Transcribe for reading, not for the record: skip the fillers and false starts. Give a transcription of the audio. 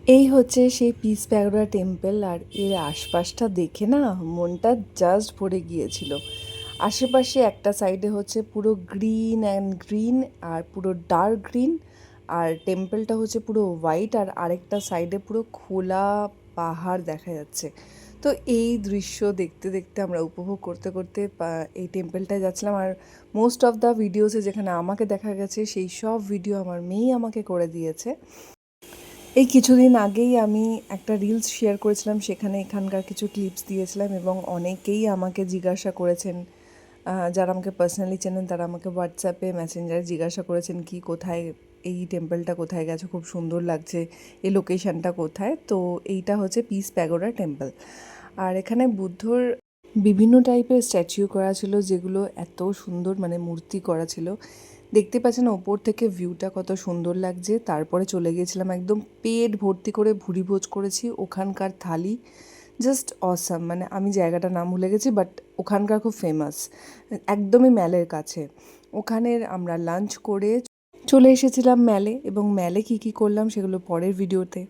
এই হচ্ছে সেই পিস প্যাগোডা টেম্পল, আর এর আশপাশটা দেখে না মনটা জাস্ট ভরে গিয়েছিল। আশেপাশে একটা সাইডে হচ্ছে পুরো গ্রিন অ্যান্ড গ্রিন, আর পুরো ডার্ক গ্রিন, আর টেম্পলটা হচ্ছে পুরো হোয়াইট, আর আরেকটা সাইডে পুরো খোলা পাহাড় দেখা যাচ্ছে। তো এই দৃশ্য দেখতে দেখতে আমরা উপভোগ করতে করতে এই টেম্পলটায় যাচ্ছিলাম। আর মোস্ট অফ দ্য ভিডিওসে যেখানে আমাকে দেখা গেছে সেই সব ভিডিও আমার মেয়েই আমাকে করে দিয়েছে। এই কিছুদিন আগেই আমি একটা রিলস শেয়ার করেছিলাম, সেখানে এখানকার কিছু ক্লিপস দিয়েছিলাম এবং অনেকেই আমাকে জিজ্ঞাসা করেছেন, যারা আমাকে পার্সোনালি চেনেন তারা আমাকে হোয়াটসঅ্যাপে মেসেঞ্জারে জিজ্ঞাসা করেছেন কি কোথায় এই টেম্পলটা, কোথায় গেছো, খুব সুন্দর লাগছে, এই লোকেশানটা কোথায়। তো এইটা হচ্ছে পিস প্যাগোডা টেম্পল। আর এখানে বুদ্ধর বিভিন্ন টাইপের স্ট্যাচু করা ছিল, যেগুলো এত সুন্দর, মানে মূর্তি করা ছিল। দেখতে পাচ্ছেন ওপর থেকে ভিউটা কত সুন্দর লাগছে। তারপরে চলে গিয়েছিলাম, একদম পেট ভর্তি করে ভুরিভোজ করেছি। ওখানকার থালি জাস্ট অসাম, মানে আমি জায়গাটার নাম ভুলে গেছি, বাট ওখানকার খুব ফেমাস, একদমই ম্যালের কাছে। ওখানের আমরা লাঞ্চ করে চলে এসেছিলাম ম্যালে, এবং ম্যালে কী কী করলাম সেগুলো পরের ভিডিওতে।